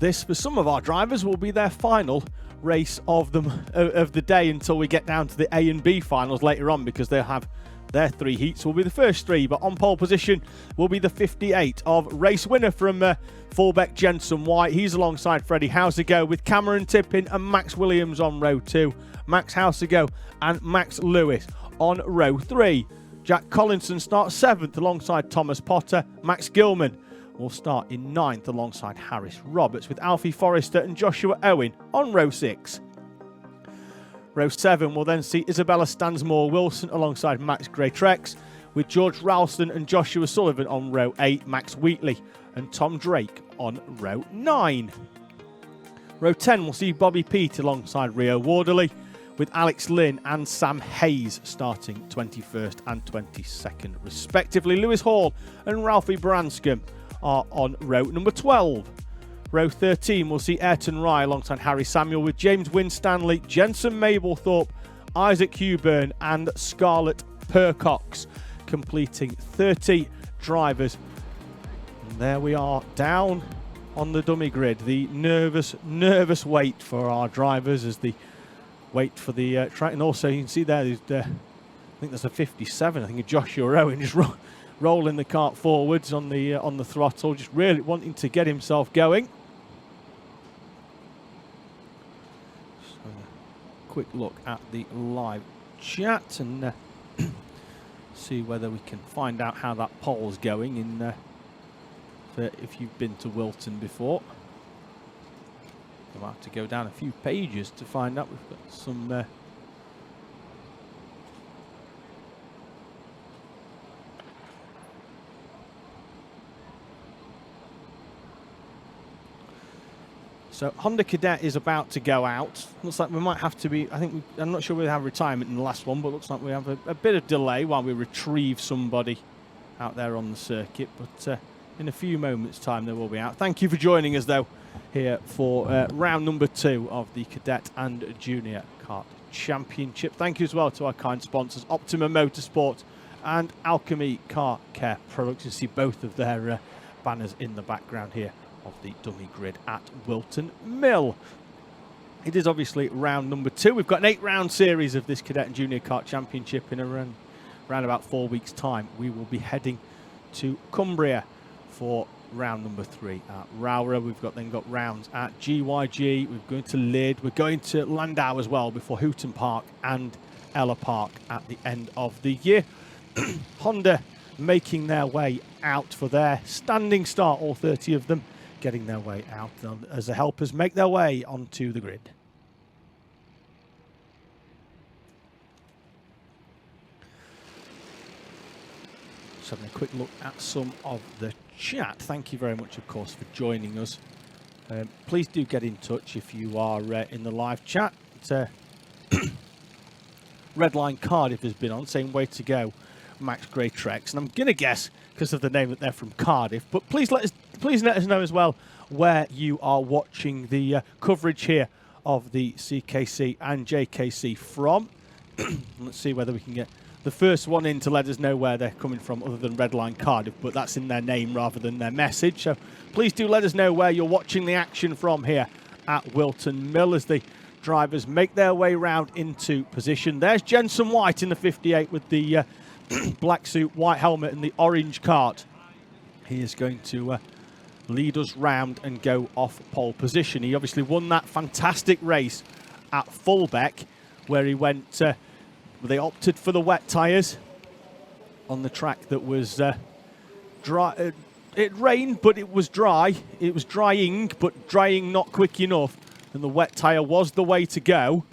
this, for some of our drivers, will be their final race of the day until we get down to the A and B finals later on, because they'll have their 3 heats will be the first 3. But on pole position will be the 58 of race winner from Fullbeck Jensen White. He's alongside Freddie Housigo, with Cameron Tippin and Max Williams on row 2, Max Housigo and Max Lewis on row 3. Jack Collinson starts 7th alongside Thomas Potter. Max Gilman will start in 9th alongside Harris Roberts, with Alfie Forrester and Joshua Owen on row 6. Row 7 will then see Isabella Stansmore Wilson alongside Max Greatrex, with George Ralston and Joshua Sullivan on row 8, Max Wheatley and Tom Drake on row 9. Row 10 will see Bobby Pete alongside Rio Warderley, with Alex Lynn and Sam Hayes starting 21st and 22nd respectively. Lewis Hall and Ralphie Branscombe are on row number 12. Row 13 will see Ayrton Rye alongside Harry Samuel, with James Winstanley, Jensen Mablethorpe, Isaac Huburn and Scarlett Percox completing 30 drivers. And there we are, down on the dummy grid. The nervous wait for our drivers as they wait for the track. And also you can see there, I think there's a 57, I think, of Joshua Owen just rolling the cart forwards on the throttle, just really wanting to get himself going. Quick look at the live chat and see whether we can find out how that poll's going if you've been to Whilton before. We'll have to go down a few pages to find out. We've got some so Honda Cadet is about to go out. Looks like we might have to be, I'm not sure we'll have retirement in the last one, but looks like we have a bit of delay while we retrieve somebody out there on the circuit. But in a few moments' time, they will be out. Thank you for joining us, though, here for round number 2 of the Cadet and Junior Kart Championship. Thank you as well to our kind sponsors, Optima Motorsport and Alchemy Car Care Products. You see both of their banners in the background here of the dummy grid at Whilton Mill. It is obviously round number 2. We've got an 8-round series of this Cadet and Junior Kart Championship in around about 4 weeks' time. We will be heading to Cumbria for round number 3 at Rowra. We've then got rounds at GYG. We're going to Lyd. We're going to Landau as well before Houghton Park and Ella Park at the end of the year. Honda making their way out for their standing start, all 30 of them getting their way out as the helpers make their way onto the grid. Just having a quick look at some of the chat. Thank you very much, of course, for joining us. Please do get in touch if you are in the live chat. Redline Cardiff has been on, saying way to go, Max Greatrex. And I'm going to guess, because of the name, that they're from Cardiff. But please let us know as well where you are watching the coverage here of the CKC and JKC from. Let's see whether we can get the first one in to let us know where they're coming from, other than Redline Cardiff, but that's in their name rather than their message. So please do let us know where you're watching the action from here at Whilton Mill as the drivers make their way round into position. There's Jensen White in the 58 with the black suit, white helmet and the orange cart. He is going to lead us round and go off pole position. He obviously won that fantastic race at Fullbeck, where he went, they opted for the wet tyres on the track that was dry. It rained, but it was dry. It was drying, but drying not quick enough. And the wet tyre was the way to go.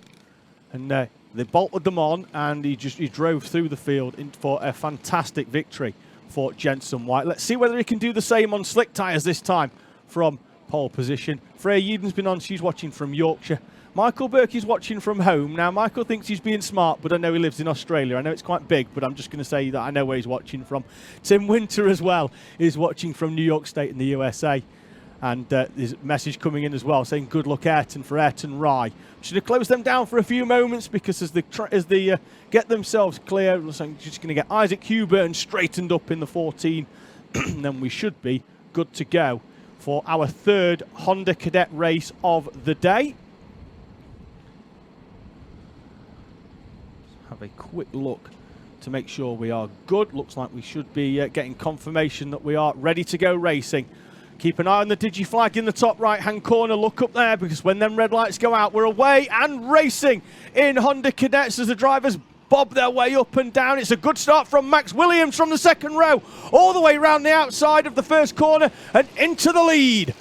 And they bolted them on, and he drove through the field for a fantastic victory for Jensen White. Let's see whether he can do the same on slick tyres this time from pole position. Freya Yeden's been on. She's watching from Yorkshire. Michael Burke is watching from home. Now, Michael thinks he's being smart, but I know he lives in Australia. I know it's quite big, but I'm just going to say that I know where he's watching from. Tim Winter as well is watching from New York State in the USA. And there's a message coming in as well saying good luck Ayrton for Ayrton Rye. Should have closed them down for a few moments because as they get themselves clear, looks like just going to get Isaac Huburn straightened up in the 14. And then we should be good to go for our third Honda Cadet race of the day. Have a quick look to make sure we are good. Looks like we should be getting confirmation that we are ready to go racing. Keep an eye on the digi-flag in the top right-hand corner. Look up there, because when them red lights go out, we're away and racing in Honda Cadets as the drivers bob their way up and down. It's a good start from Max Williams from the second row, all the way around the outside of the first corner and into the lead.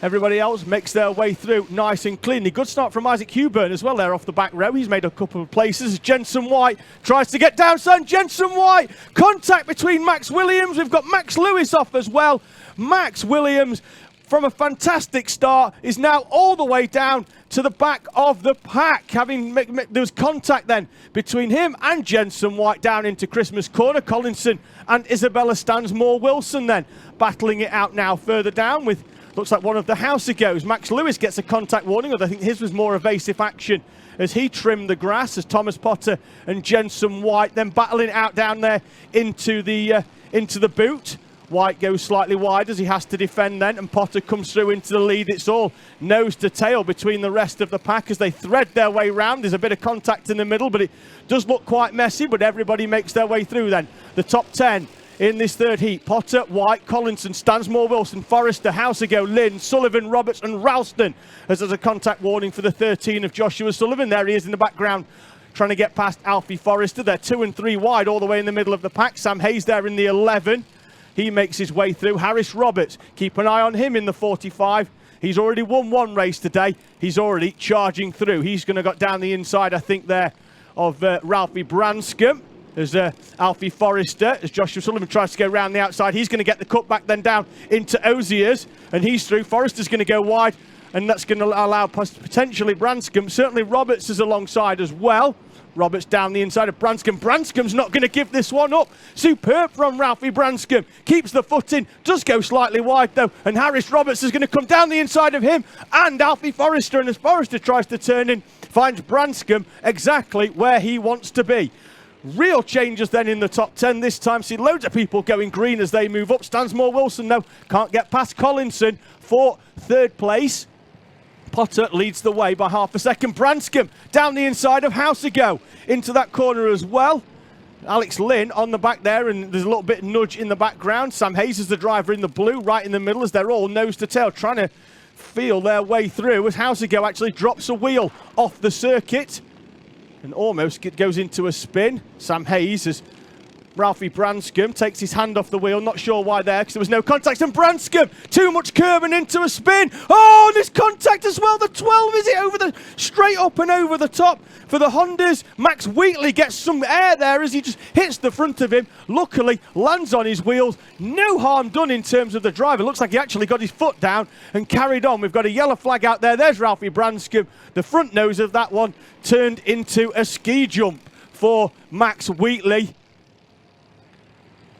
Everybody else makes their way through nice and cleanly. Good start from Isaac Huburn as well there off the back row. He's made a couple of places. Jensen White tries to get downside. Jensen White, contact between Max Williams. We've got Max Lewis off as well. Max Williams, from a fantastic start, is now all the way down to the back of the pack. There was contact then between him and Jensen White down into Christmas Corner. Collinson and Isabella Stansmore-Wilson then battling it out now further down with, looks like one of the Houser goes. Max Lewis gets a contact warning, although I think his was more evasive action as he trimmed the grass, as Thomas Potter and Jensen White then battling it out down there into the boot. White goes slightly wide as he has to defend then, and Potter comes through into the lead. It's all nose to tail between the rest of the pack as they thread their way round. There's a bit of contact in the middle, but it does look quite messy, but everybody makes their way through then. The top 10 in this third heat: Potter, White, Collinson, Stansmore-Wilson, Forrester, Housigo, Lynn, Sullivan, Roberts and Ralston, as there's a contact warning for the 13 of Joshua Sullivan. There he is in the background trying to get past Alfie Forrester. They're 2 and 3 wide all the way in the middle of the pack. Sam Hayes there in the 11. He makes his way through. Harris Roberts, keep an eye on him in the 45. He's already won one race today. He's already charging through. He's going to go down the inside, I think, there of Ralphie Branscombe. There's Alfie Forrester, as Joshua Sullivan tries to go round the outside. He's going to get the cutback then down into Oziers, and he's through. Forrester's going to go wide, and that's going to allow potentially Branscombe. Certainly Roberts is alongside as well. Roberts down the inside of Branscombe. Branscombe's not going to give this one up. Superb from Ralphie Branscombe. Keeps the foot in. Does go slightly wide though. And Harris Roberts is going to come down the inside of him and Alfie Forrester. And as Forrester tries to turn in, finds Branscombe exactly where he wants to be. Real changes then in the top 10 this time. See loads of people going green as they move up. Stansmore-Wilson though can't get past Collinson for third place. Potter leads the way by half a second. Branscombe down the inside of Housigo into that corner as well. Alex Lynn on the back there, and there's a little bit of nudge in the background. Sam Hayes is the driver in the blue, right in the middle, as they're all nose to tail trying to feel their way through as Housigo actually drops a wheel off the circuit and almost goes into a spin. Sam Hayes as Ralphie Branscombe takes his hand off the wheel, not sure why there, because there was no contact, and Branscombe, too much curb and into a spin. Oh, and there's contact as well, the 12, is it over the, straight up and over the top for the Hondas. Max Wheatley gets some air there as he just hits the front of him, luckily lands on his wheels, no harm done in terms of the driver. Looks like he actually got his foot down and carried on. We've got a yellow flag out there, there's Ralphie Branscombe. The front nose of that one turned into a ski jump for Max Wheatley.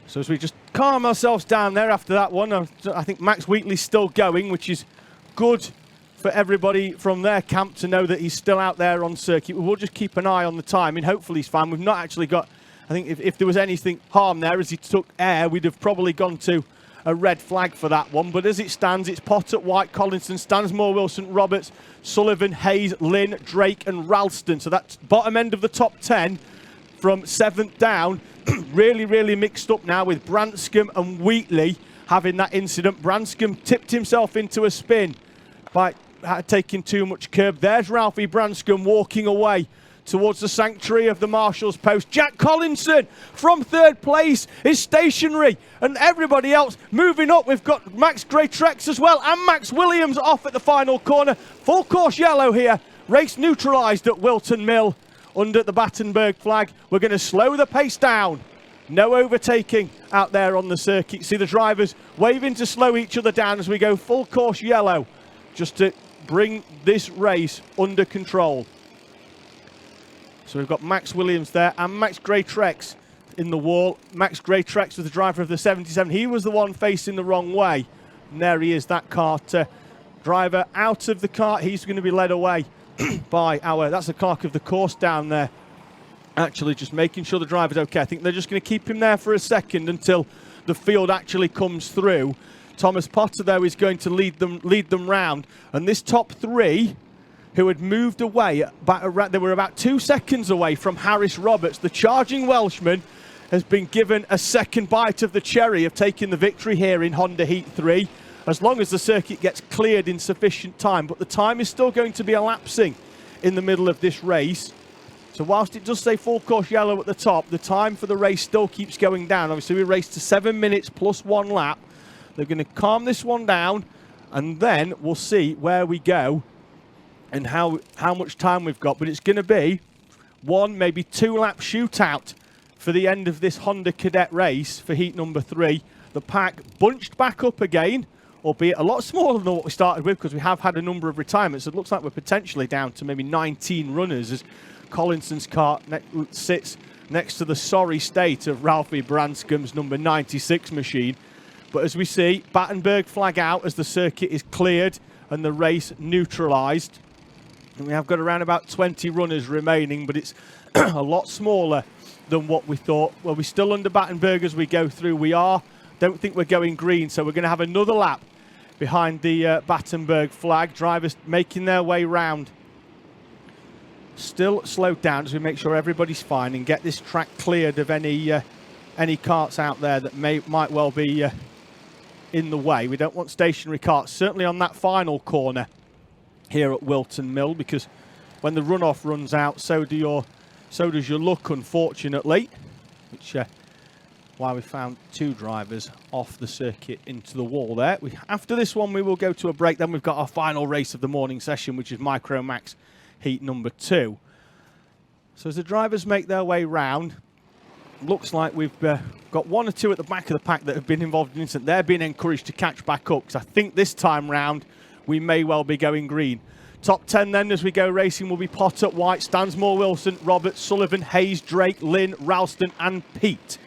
So as we just calm ourselves down there after that one, I think Max Wheatley's still going, which is good for everybody from their camp to know that he's still out there on circuit. We'll just keep an eye on the timing. Hopefully he's fine. We've not actually got, I think if there was anything harm there as he took air, we'd have probably gone to a red flag for that one. But as it stands, it's Potter, White, Collinson, Stansmore, Wilson, Roberts, Sullivan, Hayes, Lynn, Drake and Ralston. So that's bottom end of the top 10 from 7th down. Really mixed up now with Branscombe and Wheatley having that incident. Branscombe tipped himself into a spin by taking too much curb. There's Ralphie Branscombe walking away towards the sanctuary of the Marshal's post. Jack Collinson from third place is stationary, and everybody else moving up. We've got Max Greatrex as well, and Max Williams off at the final corner. Full course yellow here. Race neutralised at Whilton Mill under the Battenberg flag. We're going to slow the pace down. No overtaking out there on the circuit. See the drivers waving to slow each other down as we go full course yellow, just to bring this race under control. So we've got Max Williams there and Max Greatrex in the wall. Max Greatrex was the driver of the 77. He was the one facing the wrong way. And there he is, that kart driver out of the kart. He's going to be led away by that's the clerk of the course down there, actually just making sure the driver's okay. I think they're just going to keep him there for a second until the field actually comes through Thomas Potter, though, is going to lead them round. And this top three, who had moved away, they were about 2 seconds away from Harris Roberts, the charging Welshman, has been given a second bite of the cherry of taking the victory here in Honda Heat 3, as long as the circuit gets cleared in sufficient time. But the time is still going to be elapsing in the middle of this race. So whilst it does say full course yellow at the top, the time for the race still keeps going down. Obviously, we raced to 7 minutes plus 1 lap. They're going to calm this one down, and then we'll see where we go and how much time we've got. But it's going to be 1, maybe 2 lap shootout for the end of this Honda Cadet race for heat number 3. The pack bunched back up again, albeit a lot smaller than what we started with, because we have had a number of retirements. It looks like we're potentially down to maybe 19 runners, as Collinson's car sits next to the sorry state of Ralphie Branscombe's number 96 machine. But as we see, Battenberg flag out as the circuit is cleared and the race neutralised. And we have got around about 20 runners remaining, but it's a lot smaller than what we thought. Well, we're still under Battenberg as we go through. Don't think we're going green, so we're going to have another lap behind the Battenberg flag. Drivers making their way round. Still slowed down as we make sure everybody's fine and get this track cleared of any carts out there that might well be in the way. We don't want stationary carts, certainly on that final corner here at Whilton Mill, because when the runoff runs out, so does your luck, unfortunately, which why we found 2 drivers off the circuit into the wall there. After this one, we will go to a break. Then we've got our final race of the morning session, which is Micro Max heat number 2. So as the drivers make their way round, looks like we've got 1 or 2 at the back of the pack that have been involved in incident. They're being encouraged to catch back up, because I think this time round we may well be going green. Top 10 then as we go racing will be Potter, White, Stansmore, Wilson, Roberts, Sullivan, Hayes, Drake, Lynn, Ralston and Pete.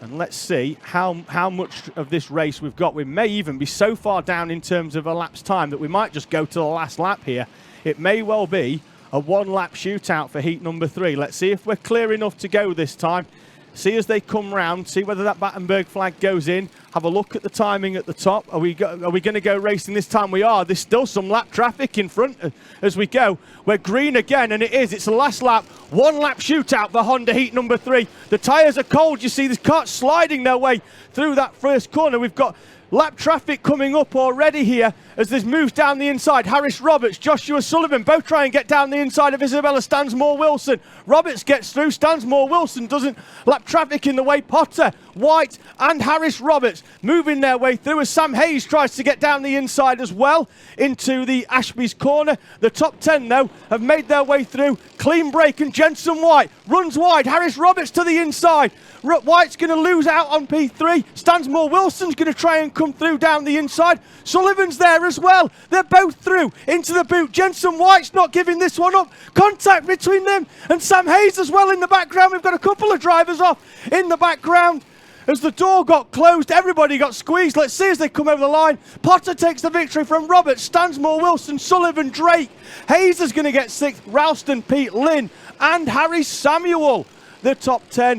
And let's see how much of this race we've got. We may even be so far down in terms of elapsed time that we might just go to the last lap here. It may well be a 1-lap shootout for heat number 3. Let's see if we're clear enough to go this time. See as they come round, see whether that Battenberg flag goes in. Have a look at the timing at the top. Are we going to go racing this time? We are. There's still some lap traffic in front as we go. We're green again, and it is. It's the last lap. 1-lap shootout for Honda heat number 3. The tyres are cold. You see the carts sliding their way through that first corner. We've got lap traffic coming up already here as this moves down the inside. Harris Roberts, Joshua Sullivan, both try and get down the inside of Isabella Stansmore Wilson. Roberts gets through, Stansmore Wilson doesn't. Lap traffic in the way. Potter, White and Harris Roberts moving their way through as Sam Hayes tries to get down the inside as well into the Ashby's corner. The top 10 though have made their way through. Clean break and Jensen White runs wide. Harris Roberts to the inside. White's going to lose out on P3. Stansmore Wilson's going to try and come through down the inside. Sullivan's there as well. They're both through into the boot. Jensen White's not giving this one up. Contact between them and Sam Hayes as well in the background. We've got a couple of drivers off in the background. As the door got closed, everybody got squeezed. Let's see as they come over the line. Potter takes the victory from Roberts, Stansmore, Wilson, Sullivan, Drake. Hayes is going to get 6th. Ralston, Pete, Lynn and Harry Samuel. The top 10